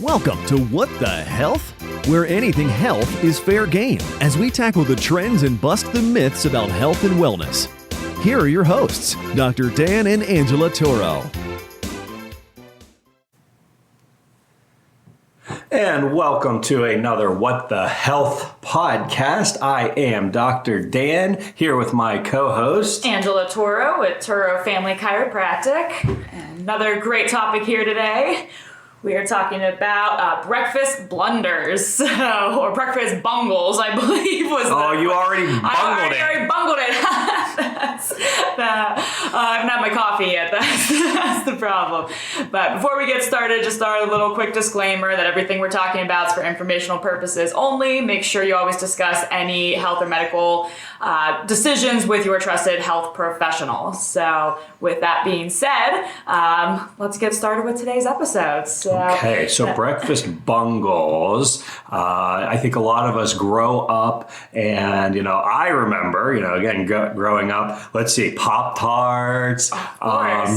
Welcome to What the Health? Where anything health is fair game as we tackle the trends and bust the myths about health and wellness. Here are your hosts, Dr. Dan and Angela Turo. And welcome to another What the Health podcast. I am Dr. Dan, here with my co-host, Angela Turo with Turo Family Chiropractic. Another great topic here today. We are talking about breakfast blunders, or breakfast bungles, I believe was the... Oh, you already bungled I it. already bungled it. I haven't had my coffee yet. That's the problem. But before we get started, just a little quick disclaimer that everything we're talking about is for informational purposes only. Make sure you always discuss any health or medical decisions with your trusted health professional. So with that being said, let's get started with today's episode. Okay, so breakfast bungles. I think a lot of us grow up and, I remember, again, growing up, let's see, Pop-Tarts,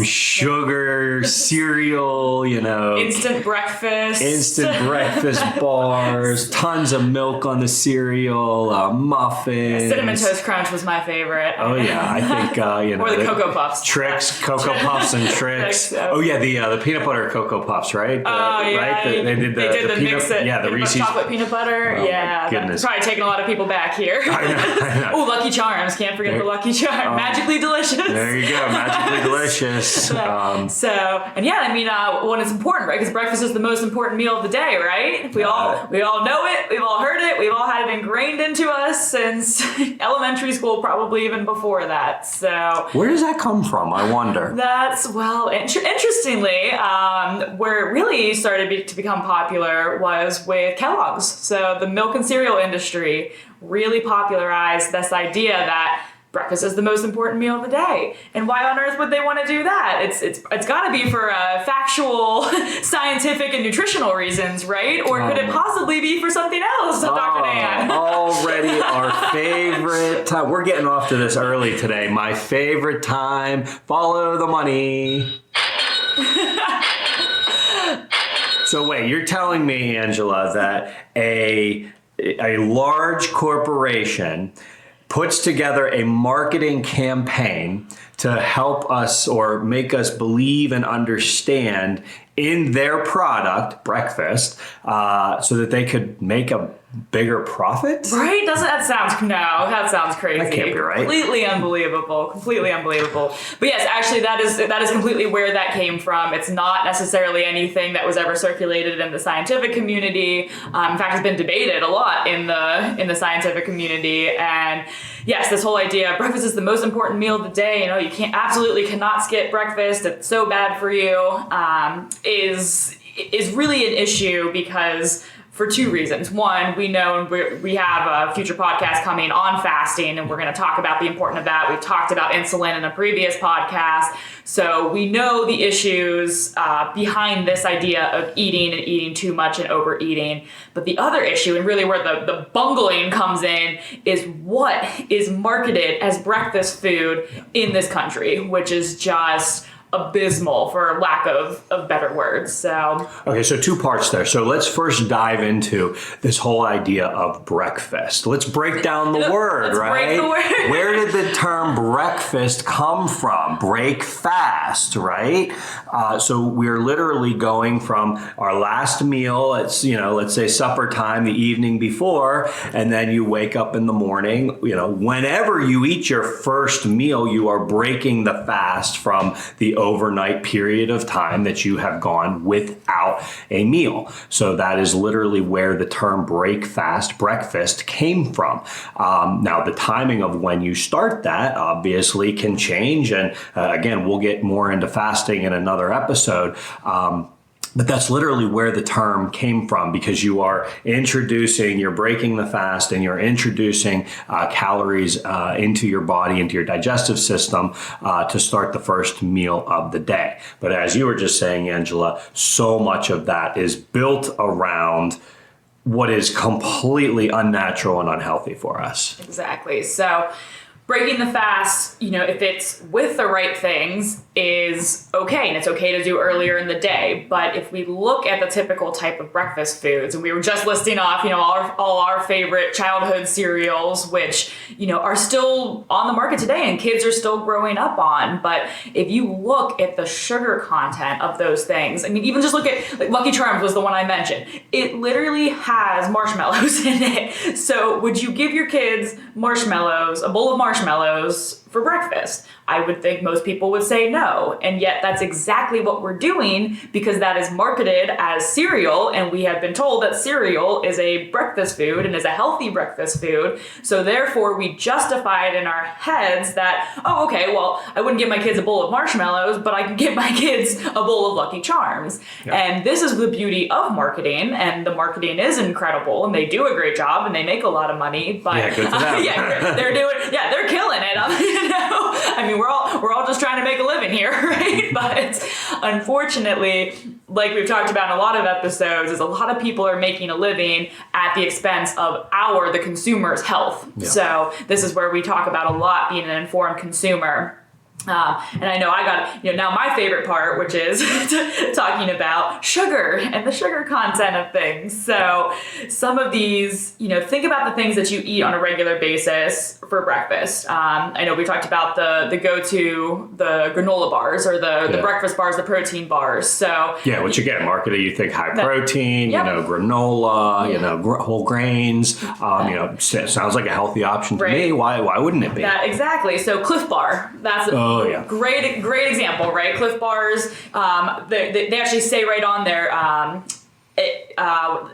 sugar, cereal, Instant breakfast bars, tons of milk on the cereal, muffins. Cinnamon Toast Crunch was my favorite. Oh, yeah, I think, or the Cocoa Puffs. Tricks, Cocoa Puffs and Tricks. Oh, yeah, the peanut butter Cocoa Puffs, right? Oh, yeah. Right? They did the peanut, mix it. Yeah, the Reese's. Chocolate peanut butter. Oh, yeah. Goodness. Probably taking a lot of people back here. I know. Oh, Lucky Charms. Can't forget the Lucky Charms. Magically delicious. There you go. Magically delicious. When it's important, right? Because breakfast is the most important meal of the day, right? We all know it. We've all heard it. We've all had it ingrained into us since elementary school, probably even before that. So where does that come from? I wonder. That's, interestingly, where it really started to become popular was with Kellogg's. So the milk and cereal industry really popularized this idea that breakfast is the most important meal of the day. And why on earth would they want to do that? It's got to be for factual, scientific, and nutritional reasons, right? Or could it possibly be for something else, Dr. Dan? Already our favorite time. We're getting off to this early today. My favorite time. Follow the money. So wait, you're telling me, Angela, that a large corporation puts together a marketing campaign to help us or make us believe and understand in their product, breakfast, so that they could make a bigger profit? Right? That sounds crazy. That can't be right. Completely unbelievable. But yes, actually that is completely where that came from. It's not necessarily anything that was ever circulated in the scientific community. In fact, it's been debated a lot in the scientific community. And yes, this whole idea, breakfast is the most important meal of the day. You absolutely cannot skip breakfast. It's so bad for you. Is really an issue because for two reasons. One, we know we have a future podcast coming on fasting, and we're going to talk about the importance of that. We've talked about insulin in a previous podcast. So we know the issues behind this idea of eating and eating too much and overeating. But the other issue, and really where the bungling comes in, is what is marketed as breakfast food in this country, which is just abysmal, for lack of better words. So two parts there. So let's first dive into this whole idea of breakfast. Let's break down the word, right? Break the word. Where did the term breakfast come from? Break fast, right? So we're literally going from our last meal, it's, let's say supper time, the evening before, and then you wake up in the morning. Whenever you eat your first meal, you are breaking the fast from the overnight period of time that you have gone without a meal. So that is literally where the term breakfast came from. Now, the timing of when you start that obviously can change. And again, we'll get more into fasting in another episode. But that's literally where the term came from, because you're breaking the fast and you're introducing calories into your body, into your digestive system to start the first meal of the day. But as you were just saying, Angela, so much of that is built around what is completely unnatural and unhealthy for us. Exactly. So breaking the fast, if it's with the right things, is okay. And it's okay to do earlier in the day. But if we look at the typical type of breakfast foods, and we were just listing off, all our favorite childhood cereals, which, are still on the market today and kids are still growing up on. But if you look at the sugar content of those things, even just look at, Lucky Charms was the one I mentioned. It literally has marshmallows in it. So would you give your kids a bowl of marshmallows for breakfast? I would think most people would say no. And yet that's exactly what we're doing, because that is marketed as cereal. And we have been told that cereal is a breakfast food and is a healthy breakfast food. So therefore we justify it in our heads that, oh, okay, well, I wouldn't give my kids a bowl of marshmallows, but I can give my kids a bowl of Lucky Charms. Yeah. And this is the beauty of marketing. And the marketing is incredible and they do a great job and they make a lot of money. But good for them. They're killing it. We're all just trying to make a living here, right? But unfortunately, like we've talked about in a lot of episodes, is a lot of people are making a living at the expense of the consumer's health. Yeah. So this is where we talk about a lot being an informed consumer. And I know I got, now my favorite part, which is talking about sugar and the sugar content of things. So some of these, think about the things that you eat on a regular basis for breakfast. I know we talked about the granola bars or the breakfast bars, the protein bars. So what you get marketed, you think high protein, granola, whole grains. Sounds like a healthy option to me. Why wouldn't it be? Exactly. So Cliff Bar, that's great example, right? Cliff Bars, they actually say right on there,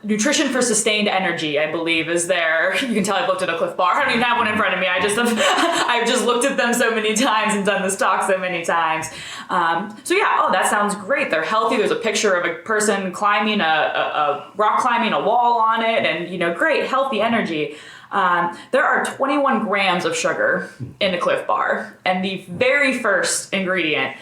nutrition for sustained energy, I believe, is there. You can tell I've looked at a Cliff Bar. I don't even have one in front of me. I've just looked at them so many times and done this talk so many times. That sounds great. They're healthy. There's a picture of a person climbing rock climbing a wall on it, and great, healthy energy. There are 21 grams of sugar in a Cliff Bar, and the very first ingredient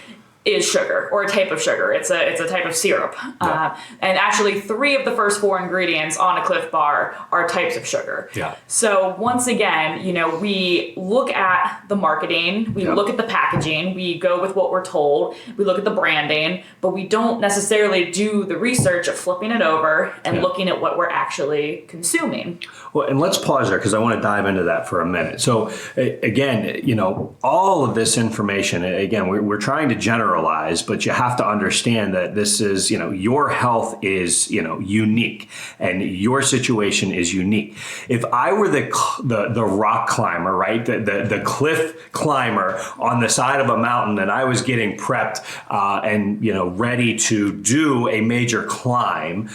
is sugar, or a type of sugar. It's a type of syrup. Yeah. And actually 3 of the first 4 ingredients on a Cliff Bar are types of sugar. Yeah. So once again, we look at the marketing, we look at the packaging, we go with what we're told, we look at the branding, but we don't necessarily do the research of flipping it over and looking at what we're actually consuming. Well, and let's pause there because I want to dive into that for a minute. So again, all of this information, again, we're trying to generalize, but you have to understand that this is, your health is, unique, and your situation is unique. If I were the rock climber, right, the cliff climber on the side of a mountain, and I was getting prepped and ready to do a major climb,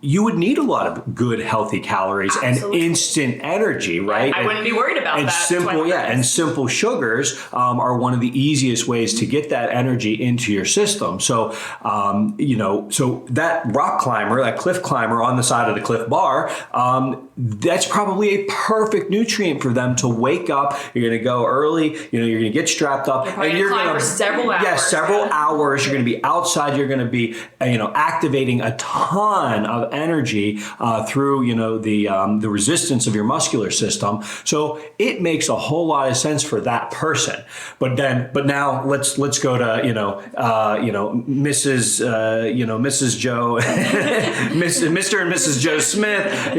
you would need a lot of good, healthy calories. Absolutely. And instant energy, right? I wouldn't be worried about that. And simple sugars are one of the easiest ways to get that energy into your system. So, so that rock climber, that cliff climber on the side of the Cliff Bar, that's probably a perfect nutrient for them to wake up. You're going to go early, you're going to get strapped up, and you're going to for several hours. Yeah, several hours. You're going to be outside. You're going to be, activating a ton of energy through, the resistance of your muscular system. So it makes a whole lot of sense for that person. But now let's go to, Mrs. Joe, Mr. and Mrs. Joe Smith,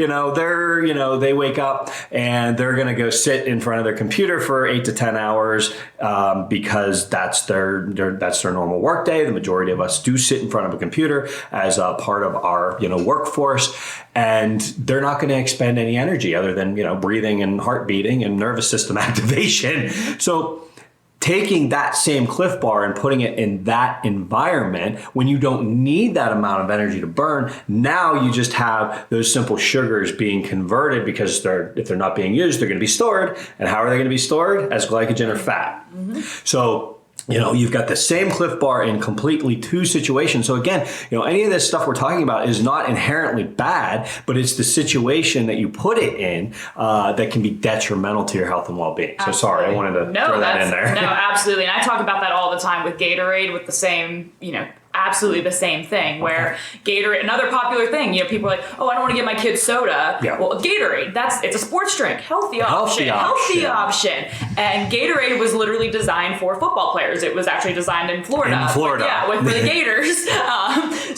they wake up and they're going to go sit in front of their computer for 8 to 10 hours because that's their normal work day. The majority of us do sit in front of a computer as a part of our, workforce, and they're not going to expend any energy other than, breathing and heart beating and nervous system activation. So taking that same Cliff Bar and putting it in that environment when you don't need that amount of energy to burn, now you just have those simple sugars being converted because if they're not being used, they're going to be stored. And how are they going to be stored? As glycogen or fat. Mm-hmm. So you've got the same Cliff Bar in completely 2 situations. So again, any of this stuff we're talking about is not inherently bad, but it's the situation that you put it in that can be detrimental to your health and well-being. So sorry, I wanted to throw that in there. No, absolutely. And I talk about that all the time with Gatorade, with the same, absolutely the same thing, where Gatorade, another popular thing, people are like, oh, I don't want to get my kids soda. Yeah. Well, Gatorade, it's a sports drink, healthy option. And Gatorade was literally designed for football players. It was actually designed in Florida. With the Gators.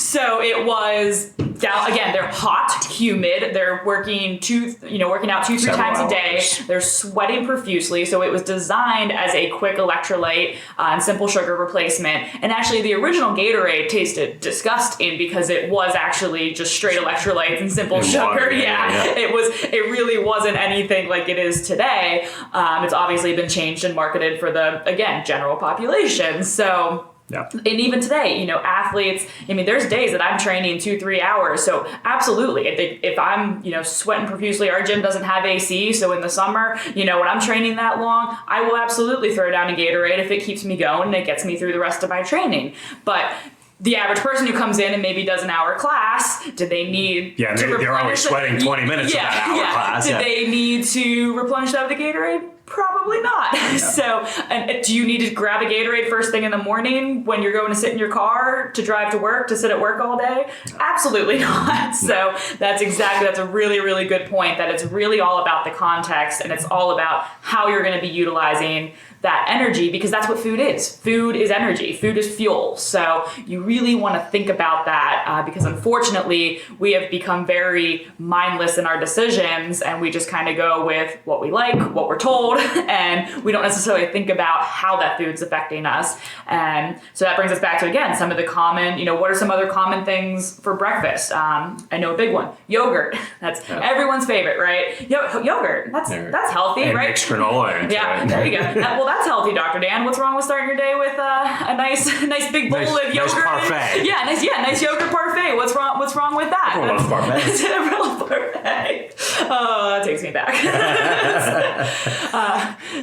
So it was down again. They're hot, humid. They're working out 2-3 times a day. They're sweating profusely. So it was designed as a quick electrolyte and simple sugar replacement. And actually, the original Gatorade tasted disgusting because it was actually just straight electrolytes and simple sugar. Water, It really wasn't anything like it is today. It's obviously been changed and marketed for the general population. So. Yeah. And even today, athletes, there's days that I'm training 2-3 hours. So absolutely, if I'm, sweating profusely, our gym doesn't have AC. So in the summer, when I'm training that long, I will absolutely throw down a Gatorade if it keeps me going and it gets me through the rest of my training. But the average person who comes in and maybe does an hour class, do they need to they're always sweating 20 minutes of that hour class. Do they need to replenish that with a Gatorade? Probably not. Yeah. So, and do you need to grab a Gatorade first thing in the morning when you're going to sit in your car to drive to work, to sit at work all day? Absolutely not. So that's a really, really good point, that it's really all about the context, and it's all about how you're going to be utilizing that energy, because that's what food is. Food is energy. Food is fuel. So you really want to think about that because unfortunately we have become very mindless in our decisions, and we just kind of go with what we like, what we're told, and we don't necessarily think about how that food's affecting us. And so that brings us back to, again, some of the common, what are some other common things for breakfast? I know a big one, yogurt. That's everyone's favorite, right? Yogurt, that's healthy, and right? Mixed granola into it. There you go. That's healthy, Dr. Dan. What's wrong with starting your day with a nice big bowl of yogurt? Nice parfait. Nice yogurt parfait. What's wrong with that? I love parfait. I love parfait. Oh, that takes me back.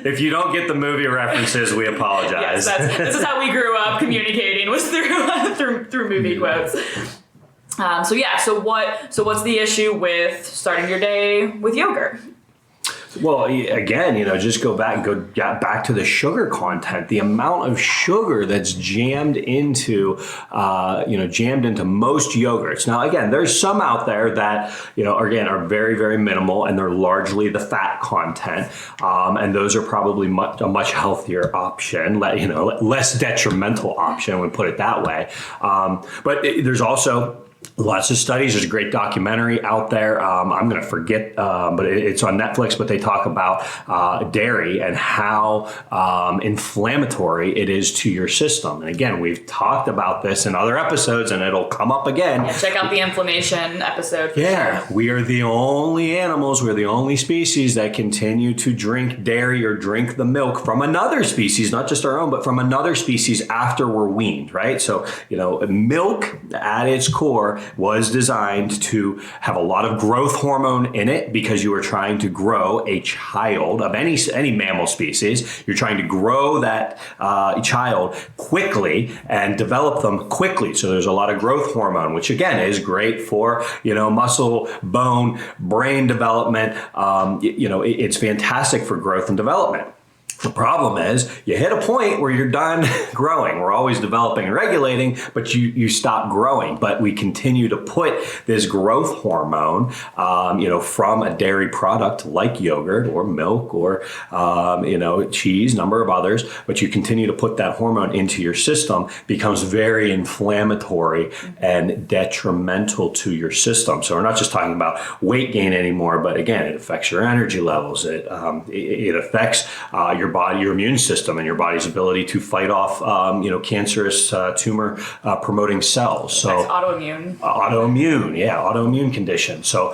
If you don't get the movie references, we apologize. Yes, this is how we grew up communicating, was through movie quotes. So what's the issue with starting your day with yogurt? Well, again, just go back to the sugar content, the amount of sugar that's jammed into most yogurts. Now, again, there's some out there that, are very, very minimal, and they're largely the fat content. And those are probably a much healthier option, less detrimental option, we put it that way. But there's also lots of studies. There's a great documentary out there. I'm going to forget, but it's on Netflix, but they talk about dairy and how inflammatory it is to your system. And again, we've talked about this in other episodes, and it'll come up again. Yeah, check out the inflammation episode. Sure. We are the only animals, we're the only species that continue to drink dairy or drink the milk from another species, not just our own, but from another species after we're weaned, right? So, milk at its core was designed to have a lot of growth hormone in it, because you are trying to grow a child of any mammal species. You're trying to grow that child quickly and develop them quickly. So there's a lot of growth hormone, which again is great for muscle, bone, brain development. It's fantastic for growth and development. The problem is you hit a point where you're done growing. We're always developing and regulating, but you stop growing. But we continue to put this growth hormone, from a dairy product like yogurt or milk or, cheese, number of others. But you continue to put that hormone into your system, becomes very inflammatory and detrimental to your system. So we're not just talking about weight gain anymore, but again, it affects your energy levels. It affects your body, your immune system, and your body's ability to fight off, cancerous tumor promoting cells. So autoimmune. Autoimmune conditions. So,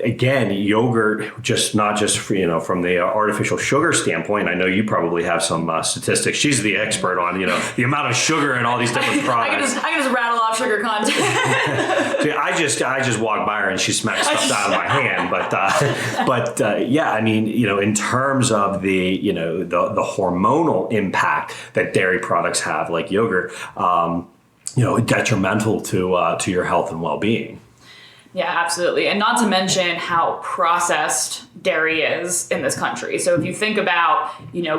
again, yogurt, not just from the artificial sugar standpoint. I know you probably have some statistics. She's the expert on, the amount of sugar in all these different products. I can just rattle off sugar content. See, I just walk by her and she smacks stuff out of my hand. In terms of the hormonal impact that dairy products have, like yogurt, detrimental to your health and well-being. Yeah, absolutely. And not to mention how processed dairy is in this country. So if you think about,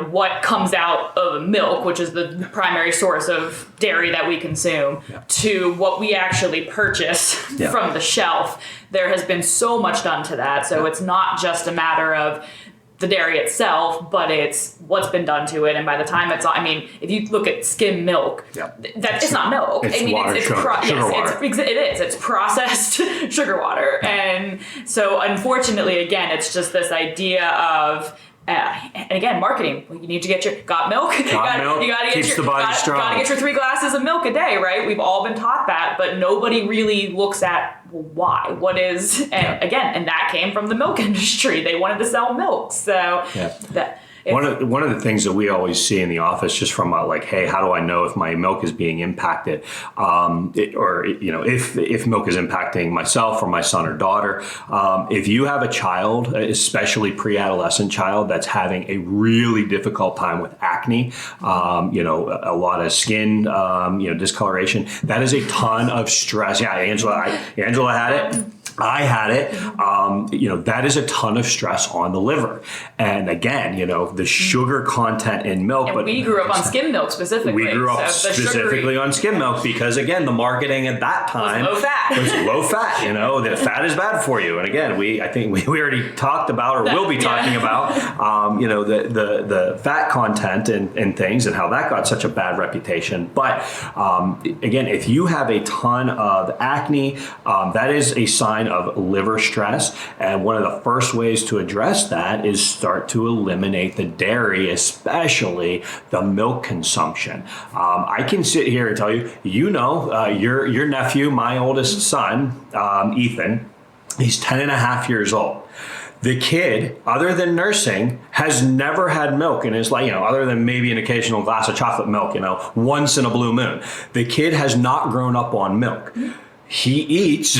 what comes out of milk, which is the primary source of dairy that we consume, to what we actually purchase from the shelf, there has been so much done to that. So it's not just a matter of the dairy itself, but it's what's been done to it. And by the time if you look at skim milk, it's not milk. It's water, sugar water. It's processed sugar water. And so unfortunately, again, it's just this idea of, and again, marketing. You need to get your milk. You got to keeps the body strong. Got to get your 3 glasses of milk a day, right? We've all been taught that, but nobody really looks at why. What is? And again, and that came from the milk industry. They wanted to sell milk, so that. One of the things that we always see in the office, just from hey, how do I know if my milk is being impacted, if milk is impacting myself or my son or daughter. If you have a child, especially pre-adolescent child, that's having a really difficult time with acne, a lot of skin, discoloration, that is a ton of stress. Yeah, Angela had it. I had it. That is a ton of stress on the liver. And again, the sugar content in milk. And we grew up on skim milk specifically. We grew up specifically on skim milk because, again, the markeing at that time was low fat. That fat is bad for you. And again, I think we already talked about, or will be talking about, the fat content and things and how that got such a bad reputation. But again, if you have a ton of acne, that is a sign of liver stress, and one of the first ways to address that is start to eliminate the dairy, especially the milk consumption. I can sit here and tell you, your nephew, my oldest son, Ethan, he's 10 and a half years old. The kid, other than nursing, has never had milk in his life, other than maybe an occasional glass of chocolate milk, once in a blue moon. The kid has not grown up on milk. He eats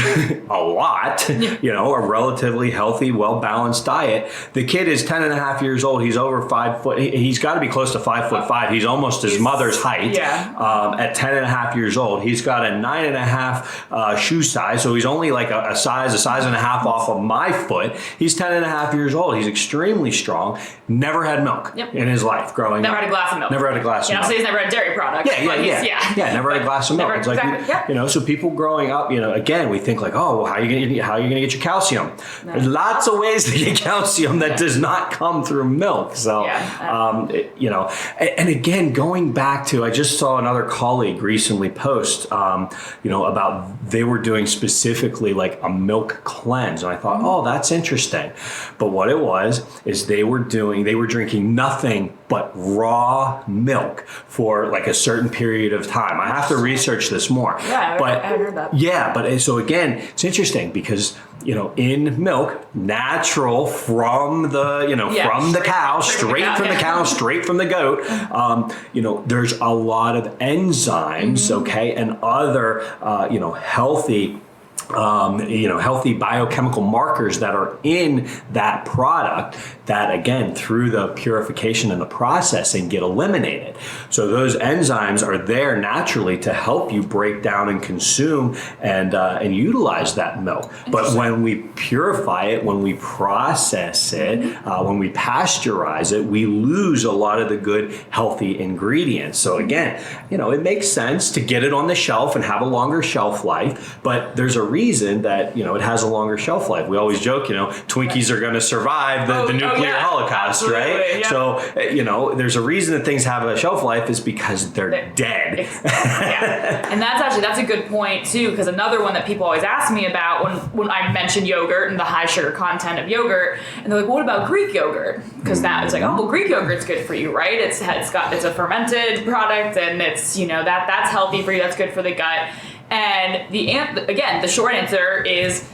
a lot, a relatively healthy, well-balanced diet. The kid is 10 and a half years old. He's over 5 foot. He's got to be close to 5'5". He's almost his mother's height. At 10 and a half years old, he's got a 9.5 shoe size. So he's only like a size and a half off of my foot. He's 10 and a half years old. He's extremely strong. Never had milk in his life growing up. Never had a glass of milk. Never had a glass of milk. So he's never had dairy products. Never had a glass of milk. It's like, so people growing up, again, we think how are you going to get your calcium? No. There's lots of ways to get calcium that does not come through milk. So, and again, going back to, I just saw another colleague recently post, about they were doing specifically like a milk cleanse. And I thought, oh, that's interesting. But what it was is they were drinking nothing but raw milk for like a certain period of time. I have to research this more. Yeah, I heard that. Yeah, but so again, it's interesting because in milk, natural from the from the cow, straight from the cow, straight from the goat. There's a lot of enzymes, okay, and other healthy. Healthy biochemical markers that are in that product that, again, through the purification and the processing get eliminated. So those enzymes are there naturally to help you break down and consume and utilize that milk. But when we purify it, when we process it, when we pasteurize it, we lose a lot of the good, healthy ingredients. So again, it makes sense to get it on the shelf and have a longer shelf life, but there's a reason that it has a longer shelf life. We always joke, Twinkies are going to survive the nuclear holocaust, right? Yeah. So there's a reason that things have a shelf life is because they're dead. And that's a good point too, because another one that people always ask me about when I mention yogurt and the high sugar content of yogurt, and they're like, well, what about Greek yogurt? Because now it's like, oh, well, Greek yogurt's good for you, right? It's a fermented product, and it's that's healthy for you. That's good for the gut. And the short answer is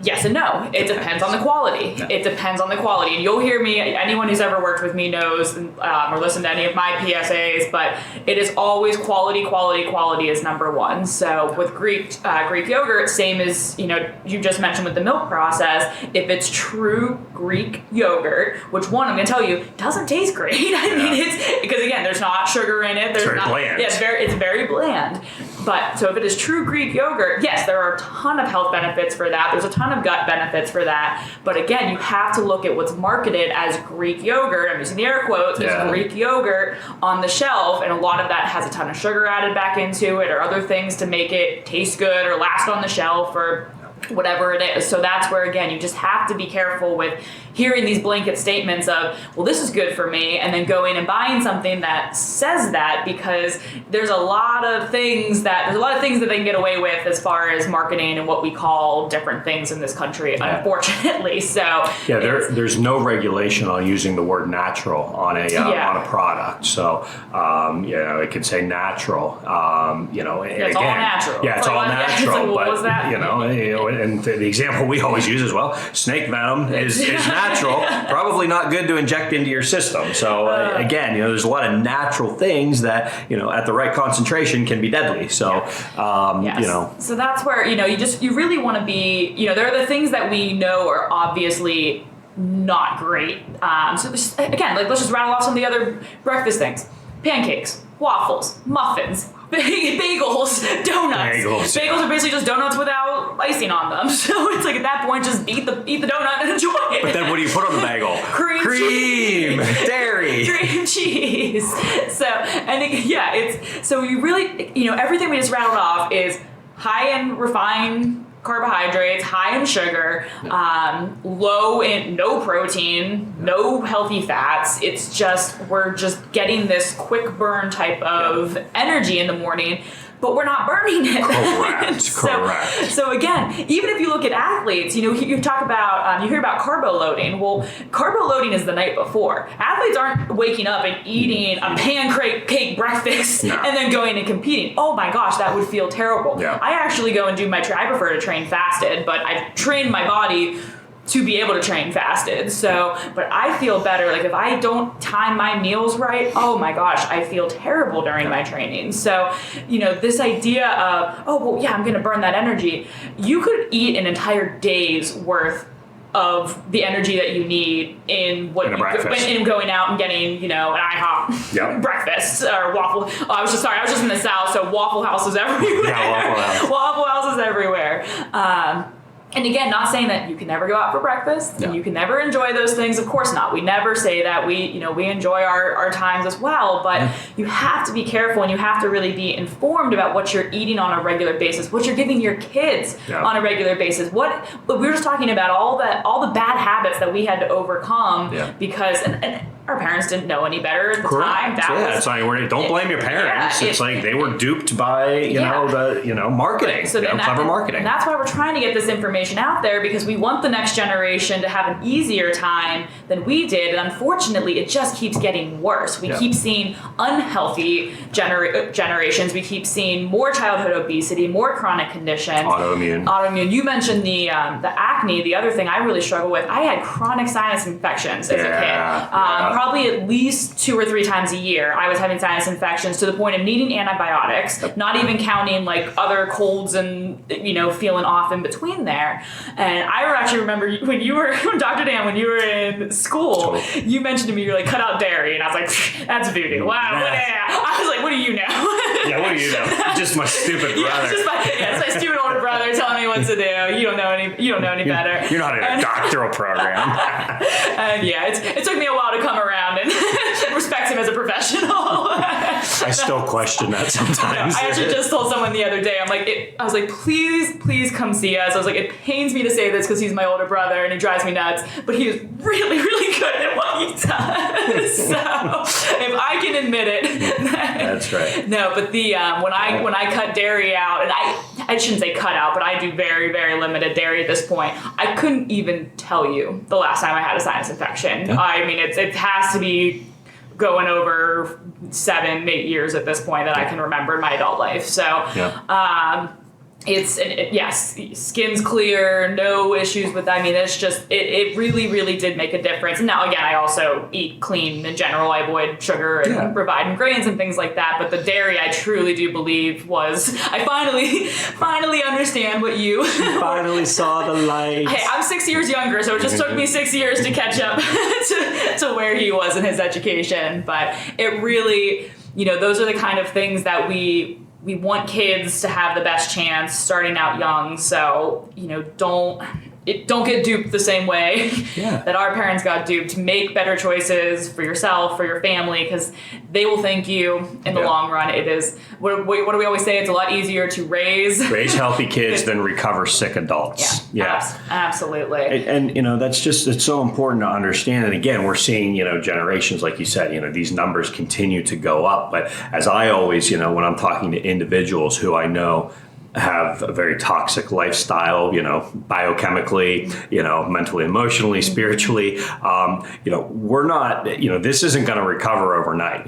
yes and no. It depends on the quality. It depends on the quality. And you'll hear me, anyone who's ever worked with me knows or listened to any of my PSAs, but it is always quality is number one. So with Greek yogurt, same as, you just mentioned with the milk process, if it's true Greek yogurt, which one, I'm going to tell you, doesn't taste great. I mean, it's because, again, there's not sugar in it. There's it's very bland. Yeah, it's very bland. But so if it is true Greek yogurt, yes, there are a ton of health benefits for that. There's a ton of gut benefits for that. But again, you have to look at what's marketed as Greek yogurt. I'm using the air quotes, as Greek yogurt on the shelf. And a lot of that has a ton of sugar added back into it or other things to make it taste good or last on the shelf or whatever it is. So that's where, again, you just have to be careful with hearing these blanket statements of, well, this is good for me, and then going and buying something that says that, because there's a lot of things that they can get away with as far as marketing and what we call different things in this country, unfortunately. So there's no regulation on using the word natural on a product. So it could say natural. It's all natural. Yeah, it's all natural. Like, what was that? And the example we always use as well, snake venom is natural, probably not good to inject into your system. So again, there's a lot of natural things that, at the right concentration can be deadly. So, So that's where, you really want to be, there are the things that we know are obviously not great. So let's just rattle off some of the other breakfast things. Pancakes, waffles, muffins, bagels, donuts. Bagels are basically just donuts without icing on them. So it's like at that point, just eat the donut and enjoy it. But then what do you put on the bagel? Cream, dairy, cream cheese. So so you really, everything we just rattled off is high in refined carbohydrates, high in sugar, low in no protein, no healthy fats. It's just, we're just getting this quick burn type of energy in the morning, but we're not burning it. Correct. So again, even if you look at athletes, you talk about, you hear about carbo loading. Well, carbo loading is the night before. Athletes aren't waking up and eating a pancake breakfast and then going and competing. Oh my gosh, that would feel terrible. Yeah. I actually go and do I prefer to train fasted, but I've trained my body to be able to train fasted. So, but I feel better. Like if I don't time my meals right, oh my gosh, I feel terrible during my training. So, this idea of, I'm going to burn that energy. You could eat an entire day's worth of the energy that you need in going out and getting, an IHOP breakfast or waffle. I was just in the South, so Waffle House is everywhere. Yeah, Waffle House is everywhere. And again, not saying that you can never go out for breakfast and you can never enjoy those things. Of course not. We never say that. We enjoy our times as well, but you have to be careful and you have to really be informed about what you're eating on a regular basis, what you're giving your kids on a regular basis. But we were just talking about all the bad habits that we had to overcome because and our parents didn't know any better at the time. It's like, don't blame your parents. It's like they were duped by marketing, clever marketing. And that's why we're trying to get this information out there, because we want the next generation to have an easier time than we did. And unfortunately, it just keeps getting worse. We keep seeing unhealthy generations. We keep seeing more childhood obesity, more chronic conditions. Autoimmune. You mentioned the acne. The other thing I really struggle with, I had chronic sinus infections as a kid. Probably at least 2 or 3 times a year, I was having sinus infections to the point of needing antibiotics, not even counting like other colds and, feeling off in between there. And I actually remember when Dr. Dan, when you were in school, you mentioned to me, you're like, cut out dairy. And I was like, that's voodoo. Wow. I was like, what do you know? What do you know? Just my stupid brother. It's my stupid older brother telling me what to do. You don't know any better. You're not in a doctoral program. And it took me a while to come around and respect him as a professional. I still question that sometimes. I actually just told someone the other day, I was like, please come see us. I was like, it pains me to say this because he's my older brother and he drives me nuts, but he is really, really good at what he does. So if I can admit it. That's right. No, but when I cut dairy out, and I shouldn't say cut out, but I do very, very limited dairy at this point. I couldn't even tell you the last time I had a sinus infection. Yeah. I mean, it has to be going over 7-8 years at this point that I can remember in my adult life. So, skin's clear, no issues with that. I mean, it's just, it really, really did make a difference. And now, again, I also eat clean in general. I avoid sugar and refined grains and things like that. But the dairy, I truly do believe I finally understand what you... She finally saw the light. Hey, I'm 6 years younger, so it just took me 6 years to catch up to where he was in his education. But it really, those are the kind of things that we we want kids to have the best chance starting out young. So, don't get duped the same way that our parents got duped. Make better choices for yourself, for your family, because they will thank you in the long run. It is, what do we always say? It's a lot easier to raise healthy kids than recover sick adults. Absolutely. And it's so important to understand. And again, we're seeing, generations, like you said, these numbers continue to go up. But as I always, when I'm talking to individuals who I know have a very toxic lifestyle, biochemically, mentally, emotionally, spiritually, we're not, this isn't going to recover overnight.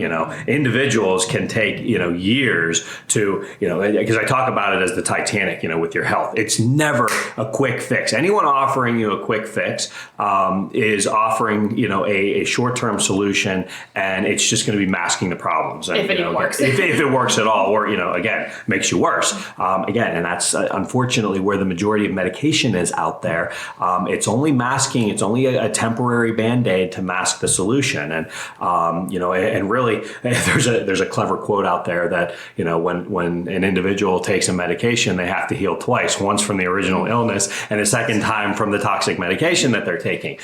Individuals can take, years to, because I talk about it as the Titanic, with your health. It's never a quick fix. Anyone offering you a quick fix is offering, a short-term solution, and it's just going to be masking the problems. And, if it even works. If it works at all, or, again, makes you worse. And that's unfortunately where the majority of medication is out there. It's only masking. It's only a temporary Band-Aid to mask the solution. And and really, there's a clever quote out there that when an individual takes a medication, they have to heal twice: once from the original illness, and a second time from the toxic medication that they're taking.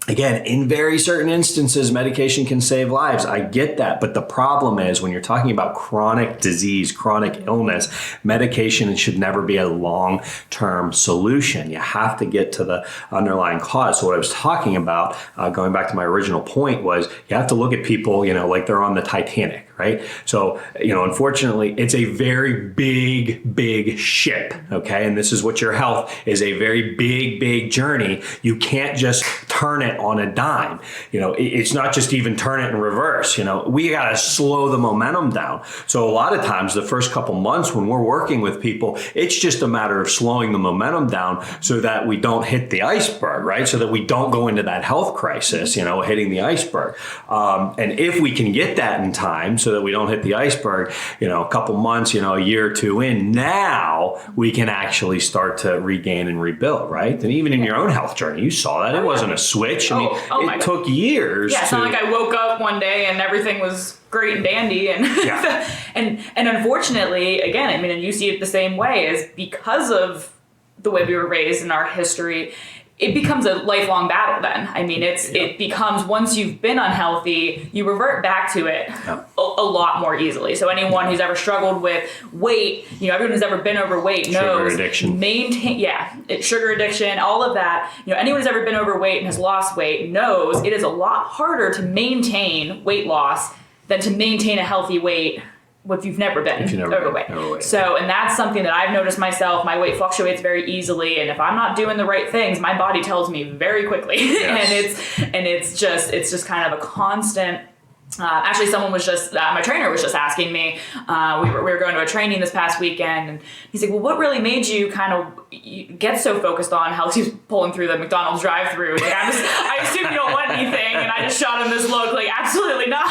Again, in very certain instances, medication can save lives. I get that. But the problem is when you're talking about chronic disease, chronic illness, medication should never be a long-term solution. You have to get to the underlying cause. So what I was talking about, going back to my original point, was you have to look at people, like they're on the Titanic, right? So, unfortunately, it's a very big ship, okay? And this is what your health is, a very big journey. You can't just turn it on a dime. It's not just even turn it in reverse. We got to slow the momentum down. So a lot of times the first couple months when we're working with people, it's just a matter of slowing the momentum down so that we don't hit the iceberg, right? So that we don't go into that health crisis, hitting the iceberg. And if we can get that in time so that we don't hit the iceberg, a couple months, a year or two in, now we can actually start to regain and rebuild, right? And even in your own health journey, you saw that. It wasn't a switch. It took years. Yeah, it's not like I woke up one day and everything was great and dandy. And and unfortunately, again, and you see it the same way, is because of the way we were raised in our history, it becomes a lifelong battle then. It becomes, once you've been unhealthy, you revert back to it a lot more easily. So anyone who's ever struggled with weight, everyone who's ever been overweight knows. Sugar addiction. Sugar addiction, all of that. Anyone who's ever been overweight and has lost weight knows it is a lot harder to maintain weight loss than to maintain a healthy weight if you've never been overweight. So, and that's something that I've noticed myself. My weight fluctuates very easily, and if I'm not doing the right things, my body tells me very quickly. Yes. and it's just kind of a constant. Actually, someone was just, my trainer was just asking me, we were going to a training this past weekend, and he's like, well, what really made you kind of get so focused on health? He's pulling through the McDonald's drive-thru. Like, I assume you don't want anything, and I just shot him this look like, absolutely not.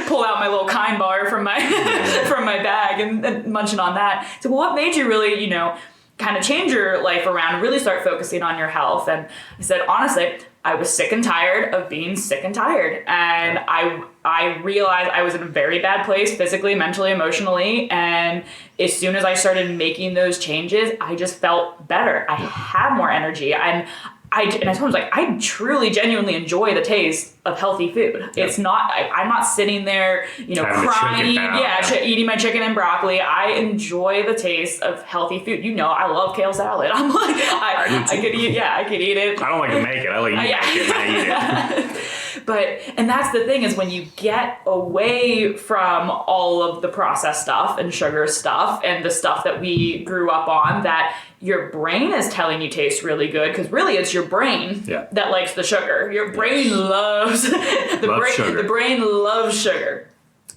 Pull out my little Kind bar from my bag and munching on that. So, well, what made you really, kind of change your life around and really start focusing on your health? And I said, honestly, I was sick and tired of being sick and tired. And I realized I was in a very bad place, physically, mentally, emotionally. And as soon as I started making those changes, I just felt better. I had more energy. And I told him, I truly, genuinely enjoy the taste of healthy food. It's not, I'm not sitting there, crying, eating my chicken and broccoli. I enjoy the taste of healthy food. I love kale salad. I'm like, I could eat it. I don't like to make it. I like to eat it. And that's the thing, is when you get away from all of the processed stuff and sugar stuff and the stuff that we grew up on, that your brain is telling you tastes really good, because really it's your brain that likes the sugar. Your brain loves sugar. The brain loves sugar.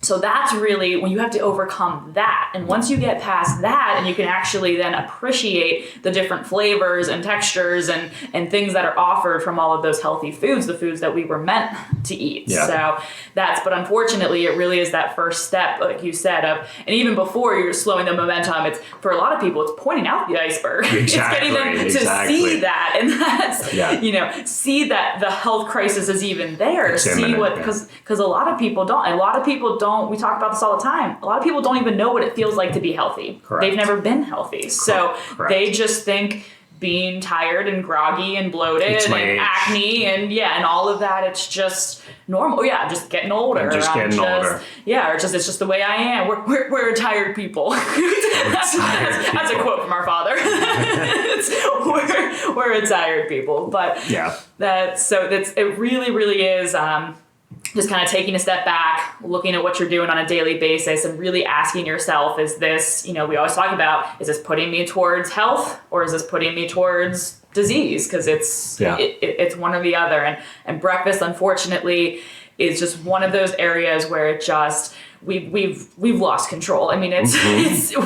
So that's really when you have to overcome that. And once you get past that, and you can actually then appreciate the different flavors and textures and things that are offered from all of those healthy foods, the foods that we were meant to eat. Yeah. So but unfortunately, it really is that first step, like you said, and even before you're slowing the momentum, it's, for a lot of people, it's pointing out the iceberg. Exactly, it's getting them to see that. And that's, see that the health crisis is even there. See what, because a lot of people don't we talk about this all the time. A lot of people don't even know what it feels like to be healthy. Correct. They've never been healthy. So Correct. they just think being tired and groggy and bloated and acne and all of that, it's just normal. Yeah, I'm just getting older. older. Yeah, or it's just the way I am. We're tired people. That's a quote from our father. we're a tired people. But it really, really is just kind of taking a step back, looking at what you're doing on a daily basis and really asking yourself, is this, we always talk about, is this putting me towards health or is this putting me towards disease? Because it's one or the other. And breakfast, unfortunately, is just one of those areas where it just, we've lost control. I mean,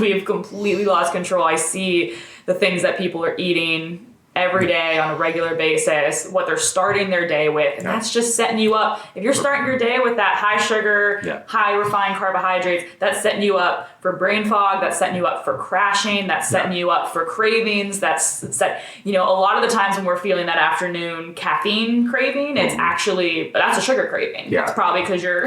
we've completely lost control. I see the things that people are eating every day on a regular basis, what they're starting their day with. And that's just setting you up. If you're starting your day with that high sugar, high refined carbohydrates, that's setting you up for brain fog, that's setting you up for crashing, that's setting you up for cravings, a lot of the times when we're feeling that afternoon caffeine craving, it's actually, that's a sugar craving. That's probably because your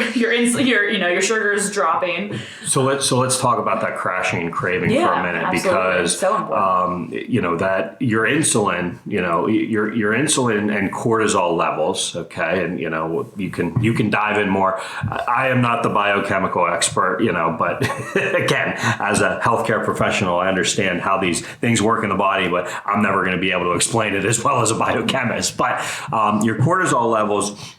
sugar is dropping. So let's talk about that crashing craving for a minute, absolutely. Because it's so important. that your insulin, your insulin and cortisol levels, okay, and you can dive in more. I am not the biochemical expert, but again, as a healthcare professional, I understand how these things work in the body, but I'm never going to be able to explain it as well as a biochemist. But your cortisol levels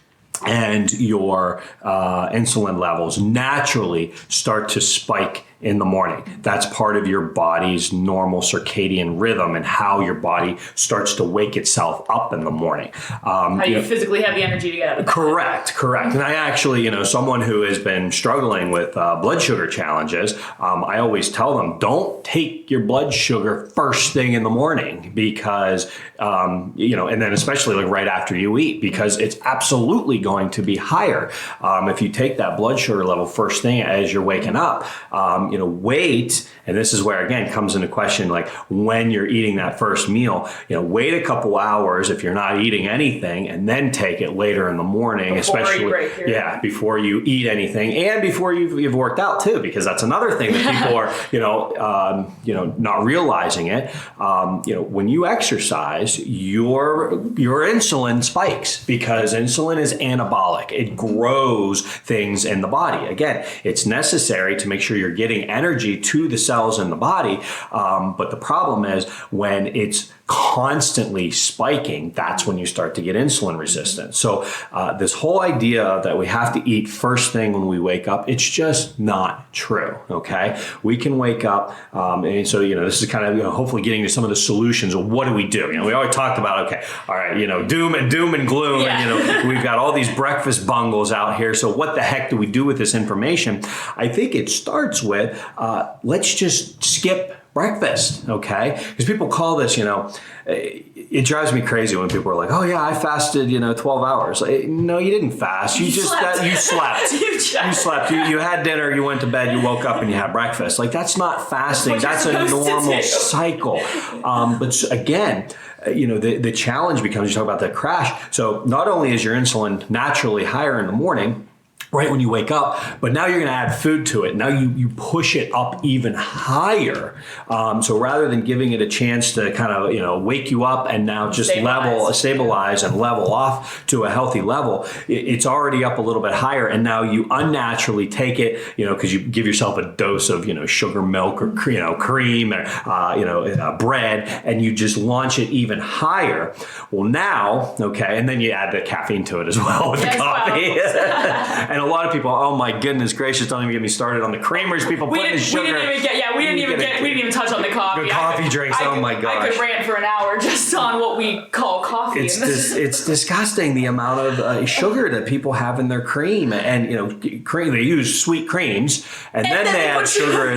and your insulin levels naturally start to spike in the morning. That's part of your body's normal circadian rhythm and how your body starts to wake itself up in the morning. How you physically have the energy to get out of bed. Correct. And I actually, someone who has been struggling with blood sugar challenges, I always tell them, don't take your blood sugar first thing in the morning because, and then especially like right after you eat, because it's absolutely going to be higher. If you take that blood sugar level first thing as you're waking up, wait, and this is where again comes into question, like when you're eating that first meal, wait a couple hours if you're not eating anything, and then take it later in the morning, before you eat anything, and before you've worked out too, because that's another thing that people are, not realizing it. When you exercise, your insulin spikes because insulin is anabolic. It grows things in the body. Again, it's necessary to make sure you're getting energy to the cells in the body. But the problem is when it's constantly spiking, that's when you start to get insulin resistance. So this whole idea that we have to eat first thing when we wake up, it's just not true. Okay, we can wake up, and so this is kind of hopefully getting to some of the solutions of what do we do. We always talked about doom and gloom, and we've got all these breakfast bungles out here. So what the heck do we do with this information? I think it starts with let's just skip breakfast, okay? Because people call this, it drives me crazy when people are like, oh yeah, I fasted, 12 hours. No, you didn't fast. You slept. You slept. You had dinner, you went to bed, you woke up and you had breakfast. Like that's not fasting. That's a normal cycle. But again, the challenge becomes, you talk about the crash. So not only is your insulin naturally higher in the morning, right when you wake up, but now you're going to add food to it. Now you push it up even higher. So rather than giving it a chance to kind of, wake you up and now just stabilize and level off to a healthy level, it's already up a little bit higher. And now you unnaturally take it, because you give yourself a dose of, sugar, milk, or, cream, or, bread, and you just launch it even higher. Well, now, okay, and then you add the caffeine to it as well with the coffee. And a lot of people, oh my goodness gracious, don't even get me started on the creamers people put in the sugar. We didn't even touch on the coffee. The coffee drinks, oh my gosh. I could rant for an hour just on what we call coffee. It's disgusting the amount of sugar that people have in their cream. And, cream, they use sweet creams and then they add sugar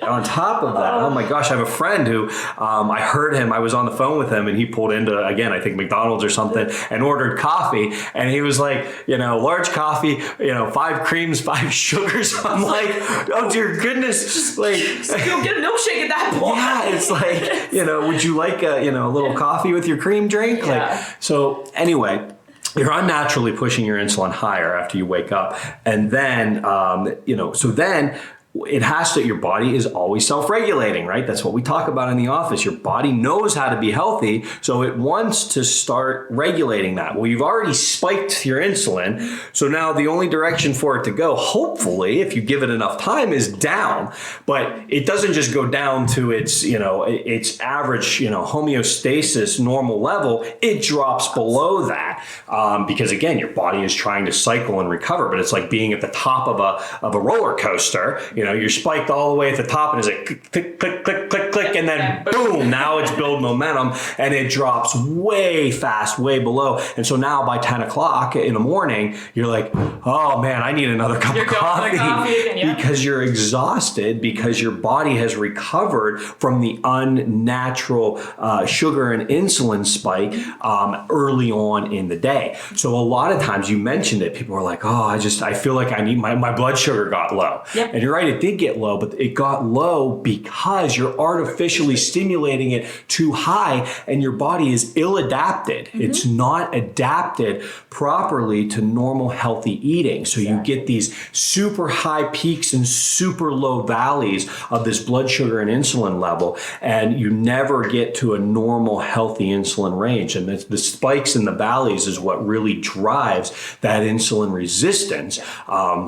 on top of that. Oh my gosh, I have a friend who, I heard him, I was on the phone with him and he pulled into, again, I think McDonald's or something, and ordered coffee. And he was like, large coffee, 5 creams, 5 sugars. I'm like, oh dear goodness, just like go get a milkshake at that point. Yeah, it's like, would you like a little coffee with your cream drink? Yeah. So anyway, you're unnaturally pushing your insulin higher after you wake up. And then, so then it has to, your body is always self-regulating, right? That's what we talk about in the office. Your body knows how to be healthy, so it wants to start regulating that. Well, you've already spiked your insulin, so now the only direction for it to go, hopefully, if you give it enough time, is down. But it doesn't just go down to its average, homeostasis normal level. It drops below that because again, your body is trying to cycle and recover. But it's like being at the top of a roller coaster. You're spiked all the way at the top and it's like click, click, click, click, click, and then boom, now it's build momentum and it drops way fast, way below. And so now by 10 o'clock in the morning, you're like, oh man, I need another cup of coffee again, because you're exhausted, because your body has recovered from the unnatural sugar and insulin spike early on in the day. So a lot of times, you mentioned it, people are like, oh, I feel like I need my blood sugar got low. Yep. And you're right, it did get low, but it got low because you're artificially stimulating it too high and your body is ill-adapted. Mm-hmm. It's not adapted properly to normal healthy eating. So you get these super high peaks and super low valleys of this blood sugar and insulin level, and you never get to a normal healthy insulin range. And the spikes and the valleys is what really drives that insulin resistance,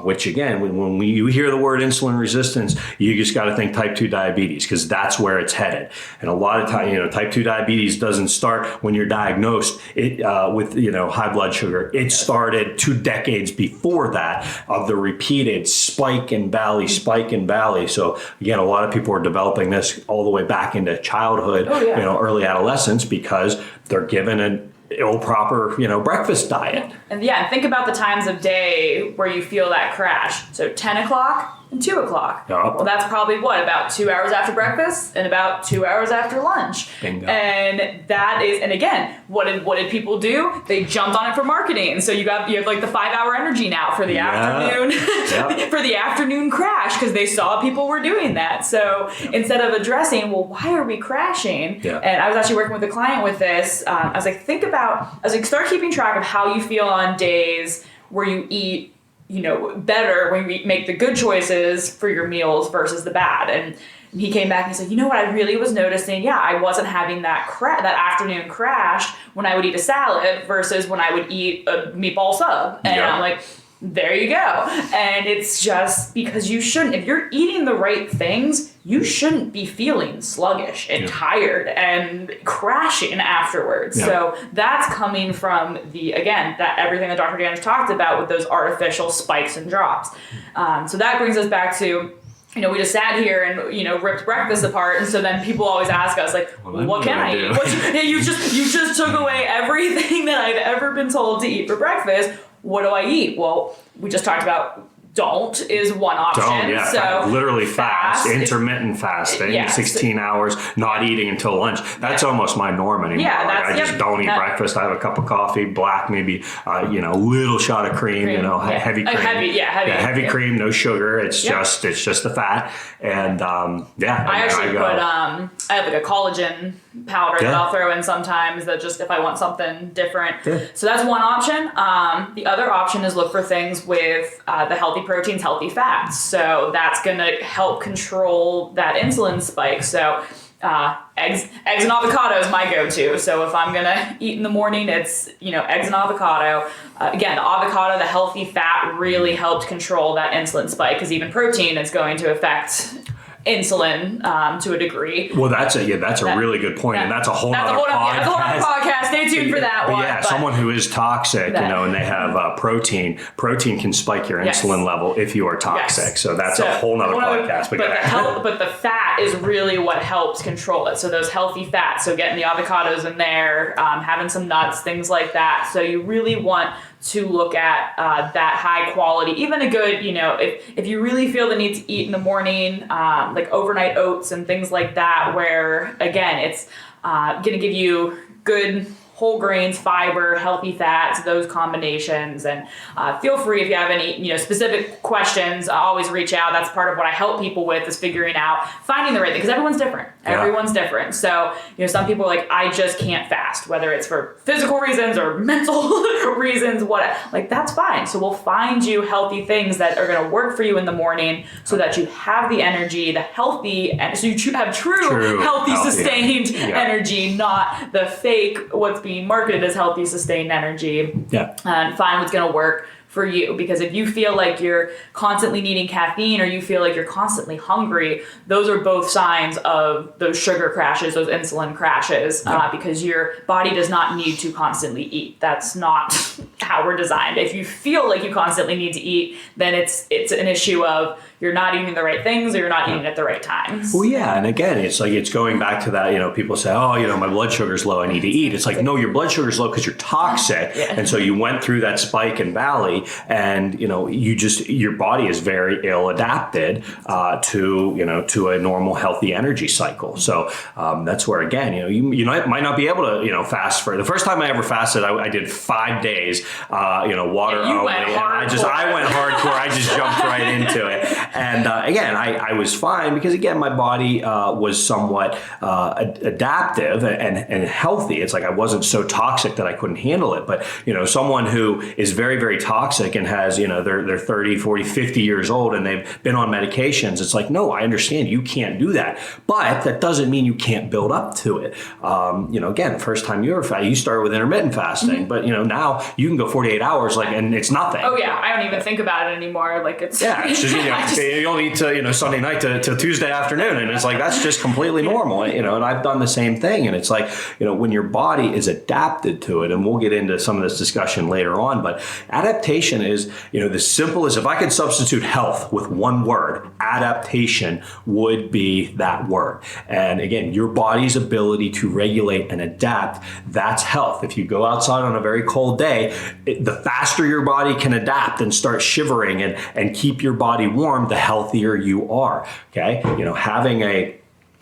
which again, when you hear the word insulin resistance, you just got to think type 2 diabetes, because that's where it's headed. And a lot of time, type 2 diabetes doesn't start when you're diagnosed with high blood sugar. It started 2 decades before that, of the repeated spike and valley. So again, a lot of people are developing this all the way back into childhood, early adolescence, because they're given an proper breakfast diet. And think about the times of day where you feel that crash. So 10 o'clock and 2 o'clock. Yep. Well, that's probably about 2 hours after breakfast and about 2 hours after lunch. Bingo. And that is, and again, what did people do? They jumped on it for marketing. So you have like the 5-hour energy now for the afternoon, for the afternoon crash, because they saw people were doing that. So instead of addressing, well, why are we crashing? Yeah. And I was actually working with a client with this. I was like, start keeping track of how you feel on days where you eat better, when you make the good choices for your meals versus the bad. And he came back and he said, what I really was noticing, I wasn't having that afternoon crash when I would eat a salad versus when I would eat a meatball sub. And I'm like, there you go. And it's just because you shouldn't, if you're eating the right things, you shouldn't be feeling sluggish and tired and crashing afterwards. Yeah. So that's coming from that everything that Dr. Dan has talked about with those artificial spikes and drops. So that brings us back to, we just sat here and, ripped breakfast apart. And so then people always ask us, like, what can I eat? You just took away everything that I've ever been told to eat for breakfast. What do I eat? Well, we just talked about don't is one option. So literally fast, intermittent fasting, 16 hours, not eating until lunch. That's almost my norm anymore. I just don't eat breakfast. I have a cup of coffee, black, maybe, little shot of cream, heavy cream. Heavy cream, no sugar. It's just the fat. And I actually I have like a collagen powder that I'll throw in sometimes, that just if I want something different. Yeah. So that's one option. The other option is look for things with the healthy proteins, healthy fats. So that's going to help control that insulin spike. So eggs and avocado is my go-to. So if I'm going to eat in the morning, it's, eggs and avocado. Again, the avocado, the healthy fat really helps control that insulin spike, because even protein is going to affect insulin to a degree. Well, that's a really good point, and that's a whole other podcast. That's a whole other podcast. Stay tuned for that one. But someone who is toxic, and they have protein can spike your insulin level if you are toxic. Yes. So that's a whole other podcast. But the fat is really what helps control it. So those healthy fats, so getting the avocados in there, having some nuts, things like that. So you really want to look at that high quality, even a good, if you really feel the need to eat in the morning, like overnight oats and things like that, where again, it's going to give you good whole grains, fiber, healthy fats, those combinations. And feel free if you have any specific questions, always reach out. That's part of what I help people with, is figuring out, finding the right thing, because everyone's different. Yeah. Everyone's different. So some people are like, I just can't fast, whether it's for physical reasons or mental reasons, that's fine. So we'll find you healthy things that are going to work for you in the morning, so that you have the energy, the healthy, and so you have true healthy, sustained energy, not the fake, what's being marketed as healthy, sustained energy. Yeah. And find what's going to work for you. Because if you feel like you're constantly needing caffeine, or you feel like you're constantly hungry, those are both signs of those sugar crashes, those insulin crashes, because your body does not need to constantly eat. That's not how we're designed. If you feel like you constantly need to eat, then it's an issue of you're not eating the right things, or you're not eating at the right times. Well, yeah. And again, it's going back to that, people say, my blood sugar's low, I need to eat. It's like, no, your blood sugar's low because you're toxic. Yeah. And so you went through that spike and valley, and, your body is very ill adapted to a normal healthy energy cycle. So that's where, again, you might not be able to, fast for the first time I ever fasted. I did 5 days, water only. I went hardcore. I just jumped right into it. And again, I was fine because, again, my body was somewhat adaptive and healthy. It's like I wasn't so toxic that I couldn't handle it. But, someone who is very, very toxic and has, they're 30, 40, 50 years old and they've been on medications, it's like, no, I understand you can't do that. But that doesn't mean you can't build up to it. Again, the first time you ever fast, you started with intermittent fasting. But, now you can go 48 hours and it's nothing. Oh, yeah. I don't even think about it anymore. It's just, you don't eat till, Sunday night to Tuesday afternoon. And it's like, that's just completely normal, and I've done the same thing. And it's like, when your body is adapted to it, and we'll get into some of this discussion later on, but adaptation is, the simplest, if I could substitute health with one word, adaptation would be that word. And again, your body's ability to regulate and adapt, that's health. If you go outside on a very cold day, the faster your body can adapt and start shivering and keep your body warm, the healthier you are. Okay.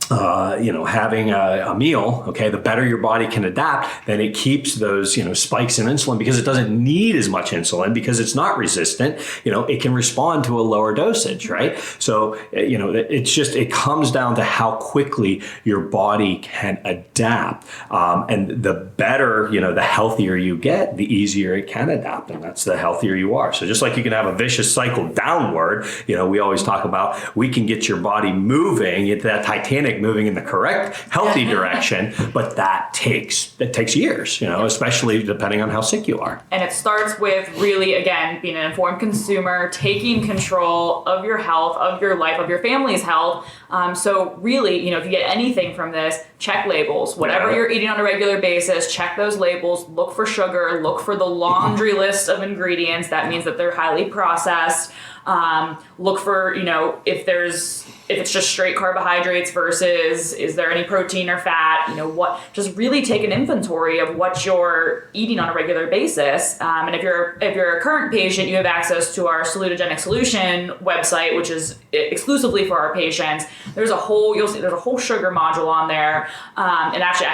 Having a meal, okay, the better your body can adapt, then it keeps those, spikes in insulin, because it doesn't need as much insulin because it's not resistant. It can respond to a lower dosage, right? So, it comes down to how quickly your body can adapt. And the better, the healthier you get, the easier it can adapt. And that's the healthier you are. So just like you can have a vicious cycle downward, we always talk about, we can get your body moving, get that Titanic moving in the correct, healthy direction, but that takes years, especially depending on how sick you are. And it starts with really, again, being an informed consumer, taking control of your health, of your life, of your family's health. So really, if you get anything from this, check labels. Whatever you're eating on a regular basis, check those labels, look for sugar, look for the laundry list of ingredients. That means that they're highly processed. Look for, if it's just straight carbohydrates versus is there any protein or fat, just really take an inventory of what you're eating on a regular basis. And if you're a current patient, you have access to our Salutogenic Solution website, which is exclusively for our patients. There's a whole sugar module on there. And actually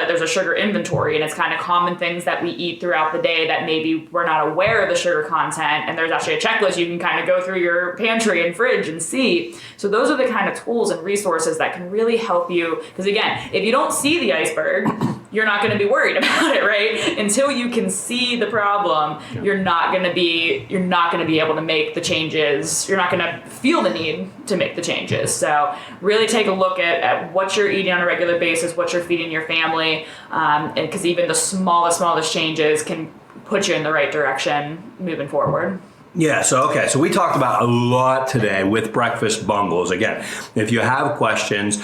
there's a sugar inventory, and it's kind of common things that we eat throughout the day that maybe we're not aware of the sugar content. And there's actually a checklist you can kind of go through your pantry and fridge and see. So those are the kind of tools and resources that can really help you. Because again, if you don't see the iceberg, you're not going to be worried about it, right? Until you can see the problem, you're not going to be able to make the changes. You're not going to feel the need to make the changes. So really take a look at what you're eating on a regular basis, what you're feeding your family, and because even the smallest changes can put you in the right direction moving forward. Yeah, so we talked about a lot today with Breakfast Bungles. Again, if you have questions,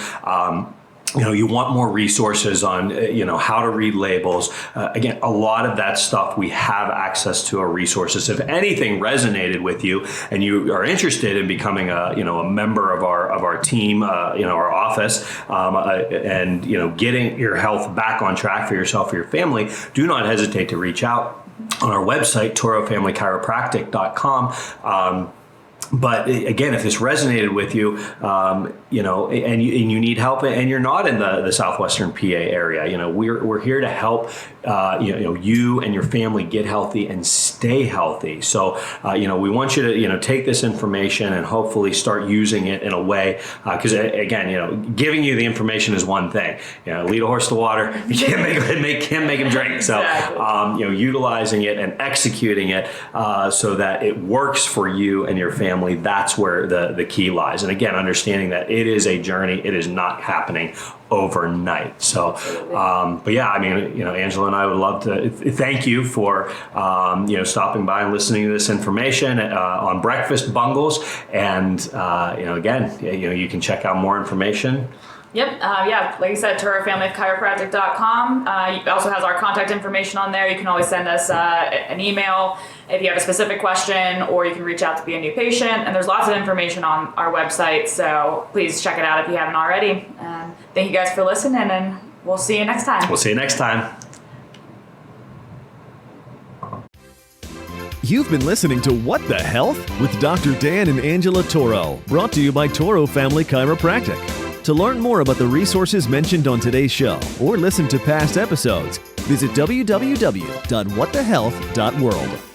you want more resources on, how to read labels. Again, a lot of that stuff we have access to our resources. If anything resonated with you and you are interested in becoming a member of our team, our office, and, getting your health back on track for yourself or your family, do not hesitate to reach out on our website, TuroFamilyChiropractic.com. But again, if this resonated with you, and you need help, and you're not in the southwestern PA area, we're here to help you and your family get healthy and stay healthy. So we want you to take this information and hopefully start using it in a way, because again, giving you the information is one thing. Lead a horse to water, you can't make him drink. So Exactly. utilizing it and executing it so that it works for you and your family. That's where the key lies. And again, understanding that it is a journey. It is not happening overnight. So, but yeah, Angela and I would love to thank you for, stopping by and listening to this information on Breakfast Bungles. And, again, you can check out more information. Yep. Like you said, TuroFamilyChiropractic.com. It also has our contact information on there. You can always send us an email if you have a specific question, or you can reach out to be a new patient. And there's lots of information on our website, so please check it out if you haven't already. Thank you guys for listening, and we'll see you next time. We'll see you next time. You've been listening to What the Health with Dr. Dan and Angela Turo, brought to you by Turo Family Chiropractic. To learn more about the resources mentioned on today's show or listen to past episodes, visit www.whatthehealth.world.